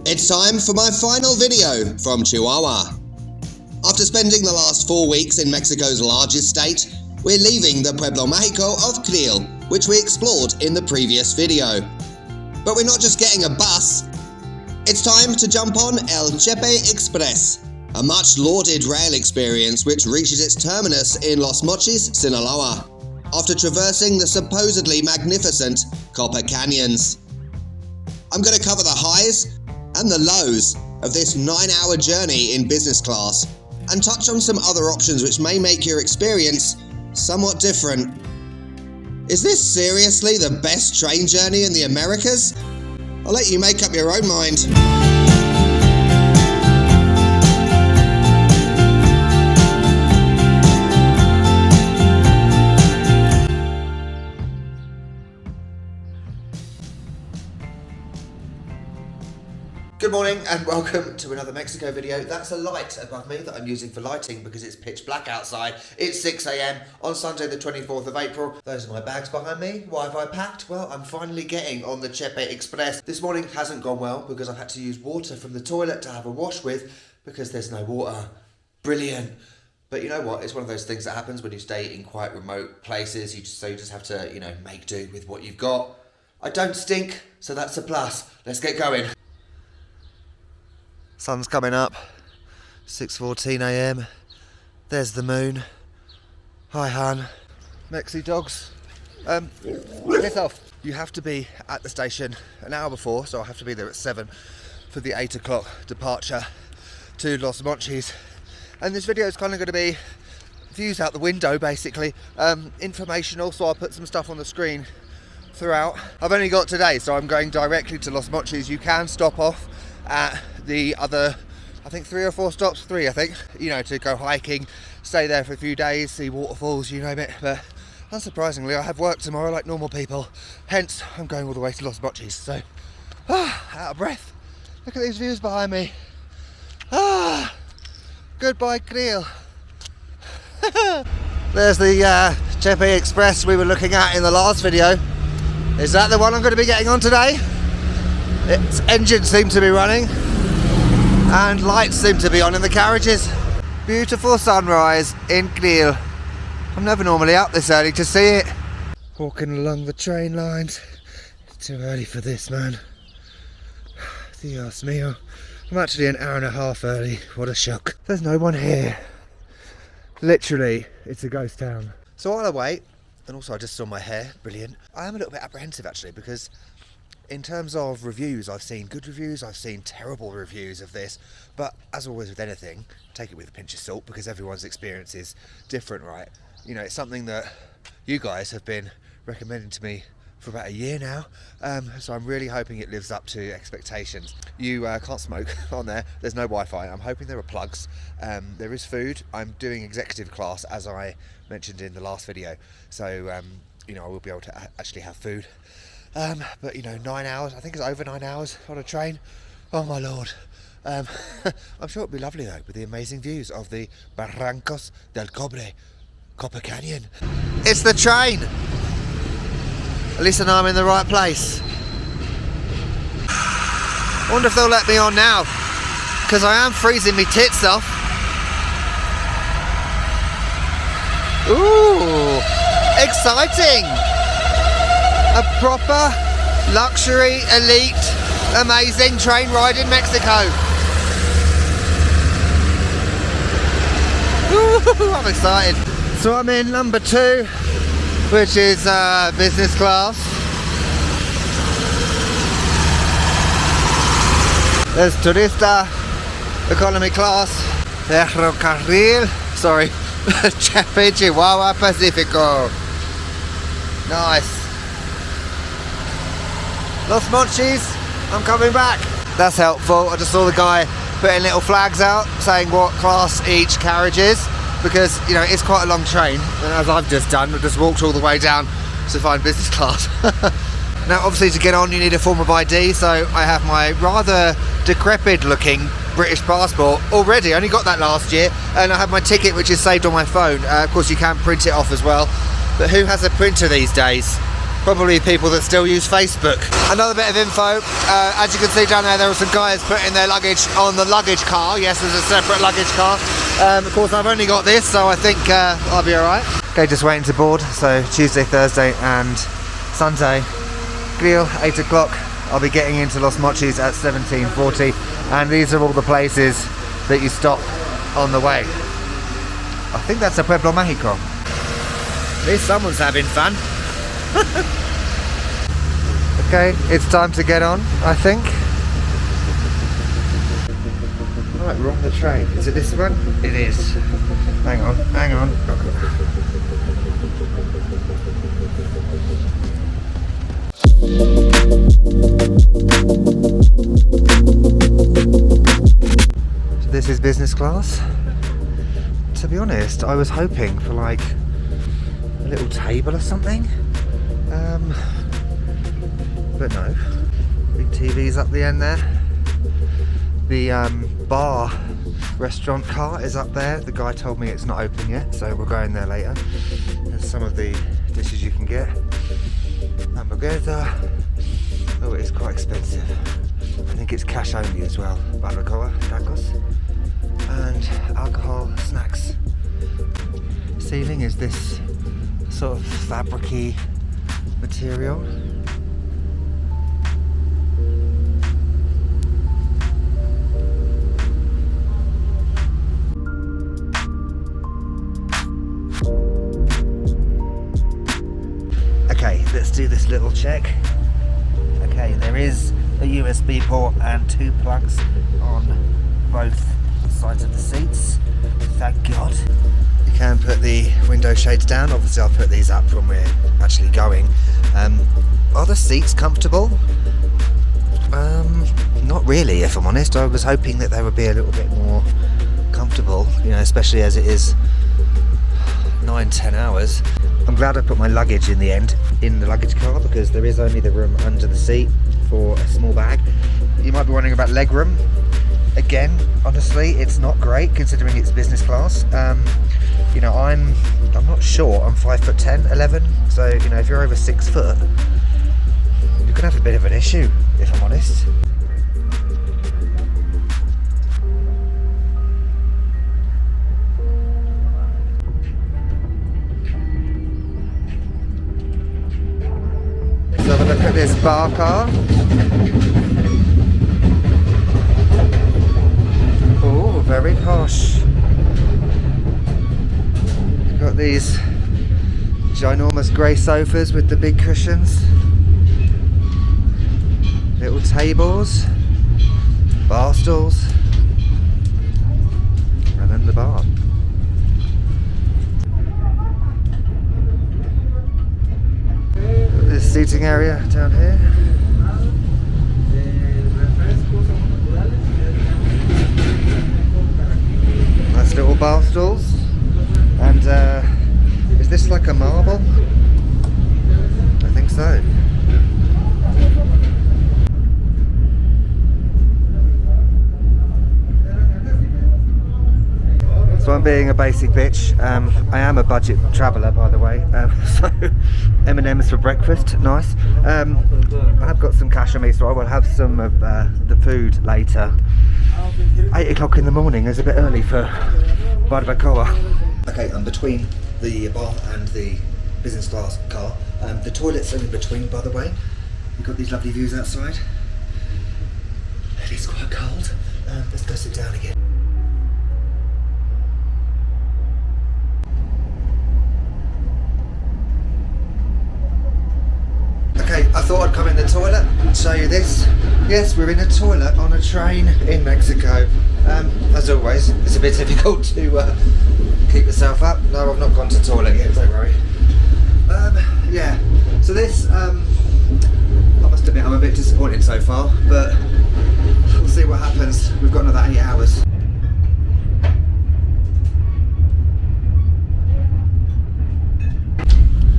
It's time for my final video from Chihuahua. After spending the last 4 weeks in Mexico's largest state, we're leaving the Pueblo Mágico of Creel, which we explored in the previous video. But we're not just getting a bus, it's time to jump on El Chepe Express, a much lauded rail experience which reaches its terminus in Los Mochis, Sinaloa, after traversing the supposedly magnificent Copper Canyons. I'm going to cover the highs and the lows of this 9-hour journey in business class and touch on some other options which may make your experience somewhat different. Is this seriously the best train journey in the Americas? I'll let you make up your own mind. Good morning and welcome to another Mexico video. That's a light above me that I'm using for lighting because it's pitch black outside. It's 6 AM on Sunday the 24th of April. Those are my bags behind me. Why have I packed? Well, I'm finally getting on the Chepe Express. This morning hasn't gone well because I've had to use water from the toilet to have a wash with because there's no water. Brilliant. But you know what? It's one of those things that happens when you stay in quite remote places. You just have to, make do with what you've got. I don't stink, so that's a plus. Let's get going. Sun's coming up, 6:14 AM. There's the moon. Hi, Han. Mexi dogs. Piss off. You have to be at the station an hour before, so I have to be there at 7 for the 8 o'clock departure to Los Mochis. And this video is kind of going to be views out the window, basically. Informational, so I'll put some stuff on the screen throughout. I've only got today, so I'm going directly to Los Mochis. You can stop off at the other, I think 3 or 4 stops, 3 I think, to go hiking, stay there for a few days, see waterfalls, you name it. But unsurprisingly, I have work tomorrow like normal people, hence I'm going all the way to Los Mochis. So, out of breath. Look at these views behind me. Goodbye Creel. There's the Chepe Express we were looking at in the last video. Is that the one I'm going to be getting on today? Its engines seem to be running and lights seem to be on in the carriages. Beautiful sunrise in Creel. I'm never normally up this early to see it. Walking along the train lines. It's too early for this, man. Dios mío. I'm actually an hour and a half early. What a shock. There's no one here. Literally, it's a ghost town. So while I wait, and also I just saw my hair, brilliant. I am a little bit apprehensive actually because in terms of reviews, I've seen good reviews, I've seen terrible reviews of this, but as always with anything, take it with a pinch of salt because everyone's experience is different, right? It's something that you guys have been recommending to me for about a year now, so I'm really hoping it lives up to expectations. You can't smoke on there, there's no Wi-Fi, I'm hoping there are plugs, there is food, I'm doing executive class as I mentioned in the last video, so I will be able to actually have food. But 9 hours, I think it's over 9 hours on a train. Oh my lord. I'm sure it'll be lovely though, with the amazing views of the Barrancos del Cobre, Copper Canyon. It's the train! At least I know I'm in the right place. I wonder if they'll let me on now, because I am freezing me tits off. Ooh, exciting! A proper, luxury, elite, amazing train ride in Mexico. Ooh, I'm excited. So I'm in number 2, which is business class. There's Turista, economy class, Ferrocarril, sorry, Chepe Chihuahua Pacifico. Nice. Los Mochis, I'm coming back. That's helpful. I just saw the guy putting little flags out saying what class each carriage is because, it's quite a long train. And as I've just done, I've just walked all the way down to find business class. Now, obviously, to get on, you need a form of ID. So I have my rather decrepit looking British passport already. I only got that last year. And I have my ticket, which is saved on my phone. Of course, you can print it off as well. But who has a printer these days? Probably people that still use Facebook. Another bit of info, as you can see down there, there are some guys putting their luggage on the luggage car. Yes, there's a separate luggage car. Of course, I've only got this, so I think I'll be alright. Okay, just waiting to board. So Tuesday, Thursday and Sunday, Grill, 8 o'clock. I'll be getting into Los Mochis at 17:40, and these are all the places that you stop on the way. I think that's a Pueblo Mágico. At least someone's having fun. Okay, it's time to get on, I think. Right, we're on the train. Is it this one? It is. Hang on, hang on. So this is business class. To be honest, I was hoping for like a little table or something. But no. Big TV's up the end there. The bar restaurant car is up there. The guy told me it's not open yet, so we're going there later. There's some of the dishes you can get. Hamburguesa. Oh, it is quite expensive. I think it's cash only as well. Barbacoa, tacos, and alcohol, snacks. Ceiling is this sort of fabric-y material. Okay, let's do this little check. Okay, there is a USB port and 2 plugs on both sides of the seats. Thank God. You can put the window shades down. Obviously I'll put these up when we're actually going. Are the seats comfortable? Not really, if I'm honest. I was hoping that they would be a little bit more comfortable, you know, especially as it is 9-10 hours. I'm glad I put my luggage in the end in the luggage car, because there is only the room under the seat for a small bag. You might be wondering about leg room. Again, honestly, it's not great considering it's business class. You know, I'm not short. I'm 5'10", 11. So you know, if you're over 6 foot, you're gonna have a bit of an issue, if I'm honest. So have a look at this bar car. Oh, very posh. You've got these ginormous grey sofas with the big cushions. Little tables. Bar stools. And then the bar. This seating area down here. Nice little bar stools. And is this like a marble? I think so. So I'm being a basic bitch. I am a budget traveller, by the way. So M&M's for breakfast, nice. I've got some cash on me, so I will have some of the food later. 8 o'clock in the morning is a bit early for barbacoa. Okay, I'm between the bar and the business class car. The toilets are in between, by the way. You've got these lovely views outside. It is quite cold. Let's go sit down again. Okay, I thought I'd come in the toilet and show you this. Yes, we're in a toilet on a train in Mexico. As always, it's a bit difficult to keep yourself up. No, I've not gone to the toilet yet, don't worry. Yeah, so this, I must admit I'm a bit disappointed so far, but we'll see what happens. We've got another 8 hours.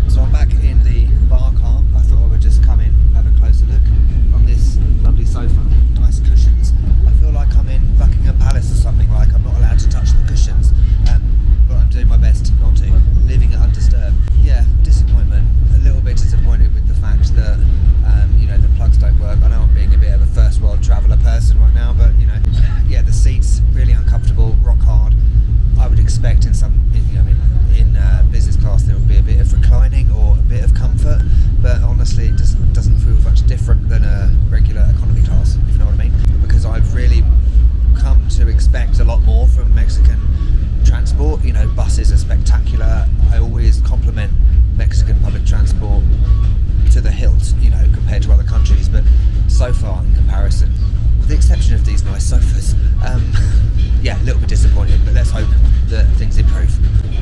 So I'm back in the bar car. I thought I would just come in and have a closer look on this lovely sofa. Nice cushions. I feel like I'm in Buckingham Palace or something, like I'm not allowed to touch the cushions. But I'm doing my best not to, leaving it undisturbed. Yeah, comparison, with the exception of these nice sofas. Yeah, a little bit disappointed, but let's hope that things improve.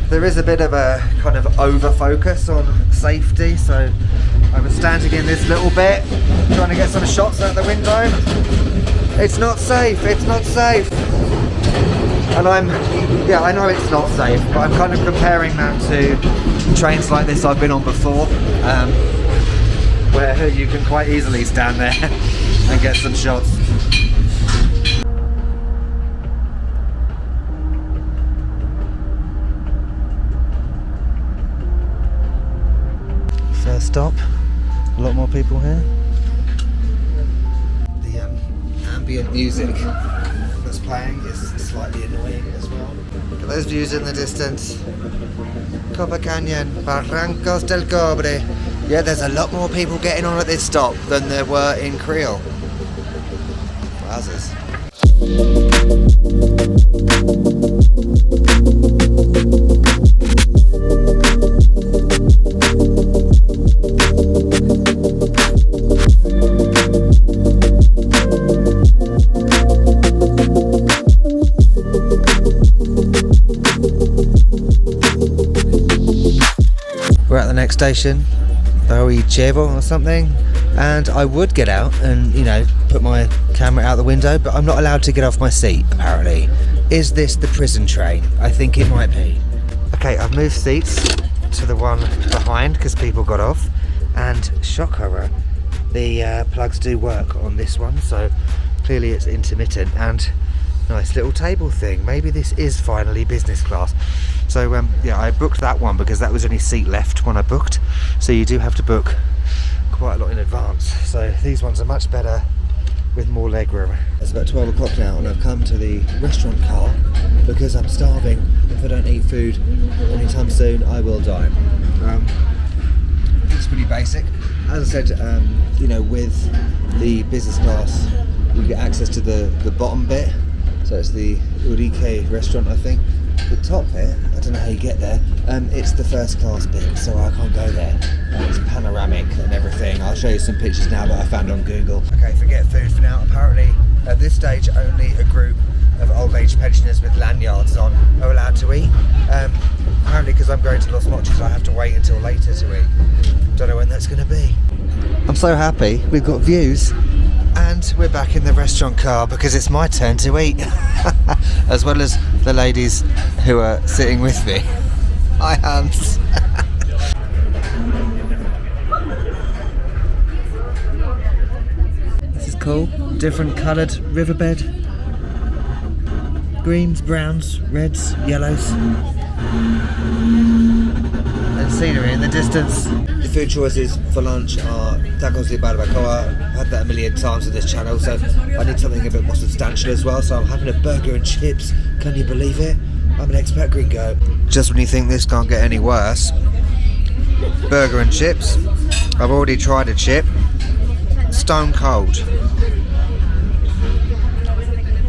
There is a bit of a kind of over focus on safety, so I was standing in this little bit trying to get some shots out the window. It's not safe, it's not safe. And I know it's not safe, but I'm kind of comparing that to trains like this I've been on before, where you can quite easily stand there and get some shots. First stop, a lot more people here. The ambient music that's playing is slightly annoying as well. Look at those views in the distance. Copa Canyon, Barrancos del Cobre. Yeah, there's a lot more people getting on at this stop than there were in Creel. Wowzers. We're at the next station, Boichevo or something, and I would get out and, you know, put my camera out the window, but I'm not allowed to get off my seat, apparently. Is this the prison train? I think it might be. Okay, I've moved seats to the one behind because people got off, and shock horror, the plugs do work on this one, so clearly it's intermittent, and nice little table thing. Maybe this is finally business class. So yeah, I booked that one because that was only seat left when I booked, so you do have to book quite a lot in advance. So these ones are much better with more legroom. It's about 12 o'clock now and I've come to the restaurant car because I'm starving. If I don't eat food anytime soon, I will die. It's pretty basic. As I said, you know, with the business class you get access to the bottom bit, so it's the Urique restaurant, I think. The top bit, I don't know how you get there, it's the first class bit, so I can't go there. It's panoramic and everything. I'll show you some pictures now that I found on Google. Okay, forget food for now. Apparently at this stage only a group of old age pensioners with lanyards on are allowed to eat. Apparently because I'm going to Los Mochis I have to wait until later to eat. Don't know when that's going to be. I'm so happy we've got views and we're back in the restaurant car because it's my turn to eat. As well as the ladies who are sitting with me. Hi Hans. This is cool. Different coloured riverbed. Greens, browns, reds, yellows. And scenery in the distance. The food choices for lunch are tacos de barbacoa. I've had that a million times on this channel, so I need something a bit more substantial as well. So I'm having a burger and chips. Can you believe it? I'm an expat gringo. Just when you think this can't get any worse, burger and chips. I've already tried a chip. Stone cold.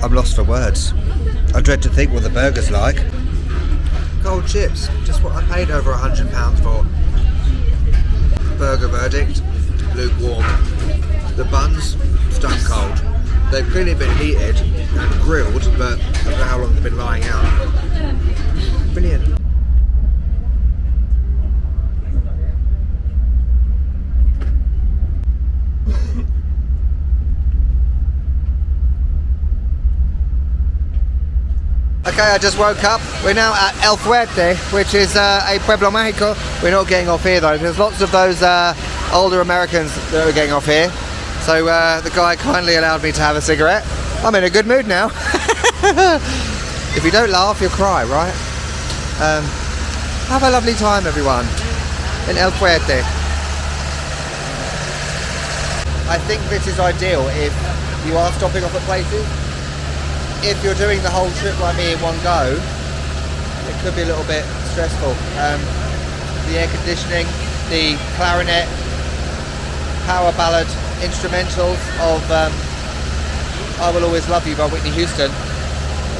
I'm lost for words. I dread to think what the burger's like. Cold chips, just what I paid over £100 for. Burger verdict, lukewarm. The buns, stone cold. They've clearly been heated and grilled, but I don't know how long they've been lying out. Brilliant. Okay, I just woke up. We're now at El Fuerte, which is a Pueblo Mágico. We're not getting off here though. There's lots of those older Americans that are getting off here. So the guy kindly allowed me to have a cigarette. I'm in a good mood now. If you don't laugh, you'll cry, right? Have a lovely time, everyone, in El Fuerte. I think this is ideal if you are stopping off at places. If you're doing the whole trip like me in one go, it could be a little bit stressful. The air conditioning, the clarinet, power ballad instrumentals of I Will Always Love You by Whitney Houston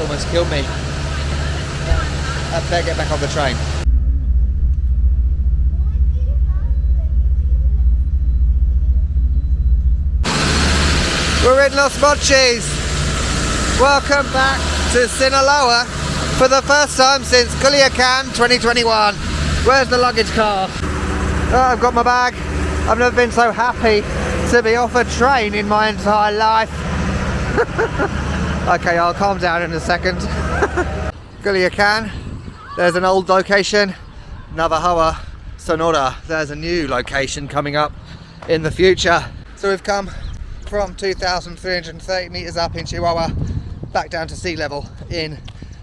almost killed me. I better get back on the train. We're in Los Mochis. Welcome back to Sinaloa for the first time since Culiacan 2021. Where's the luggage car? Oh, I've got my bag. I've never been so happy to be off a train in my entire life. Okay, I'll calm down in a second. Culiacan, there's an old location. Navajoa, Sonora, there's a new location coming up in the future. So we've come from 2,330 meters up in Chihuahua back down to sea level in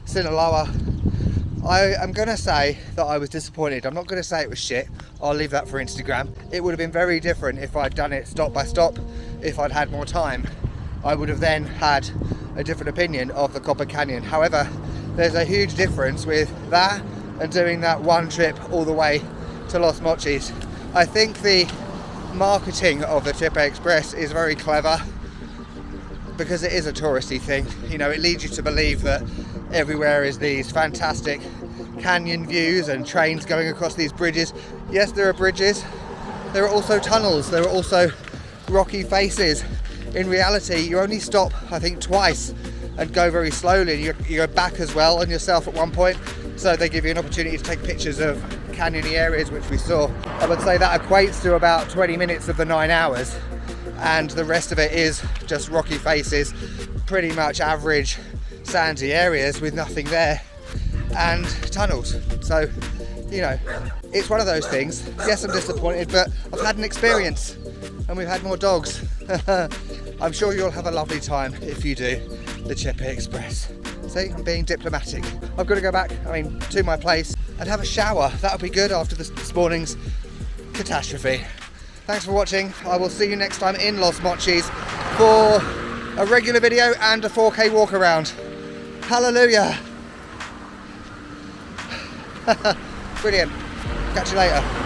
Sinaloa. I am going to say that I was disappointed. I'm not going to say it was shit. I'll leave that for Instagram. It would have been very different if I'd done it stop by stop. If I'd had more time, I would have then had a different opinion of the Copper Canyon. However, there's a huge difference with that and doing that one trip all the way to Los Mochis. I think the marketing of the Chepe Express is very clever because it is a touristy thing. You know, it leads you to believe that everywhere is these fantastic canyon views and trains going across these bridges. Yes, there are bridges. There are also tunnels. There are also rocky faces. In reality, you only stop, I think, twice and go very slowly. You go back as well on yourself at one point. So they give you an opportunity to take pictures of canyony areas, which we saw. I would say that equates to about 20 minutes of the 9 hours. And the rest of it is just rocky faces, pretty much average sandy areas with nothing there, and tunnels. So, you know, it's one of those things. Yes, I'm disappointed, but I've had an experience and we've had more dogs. I'm sure you'll have a lovely time if you do the Chepe Express. See, I'm being diplomatic. I've got to go back, to my place and have a shower. That'll be good after this morning's catastrophe. Thanks for watching. I will see you next time in Los Mochis for a regular video and a 4K walk around. Hallelujah. Brilliant. Catch you later.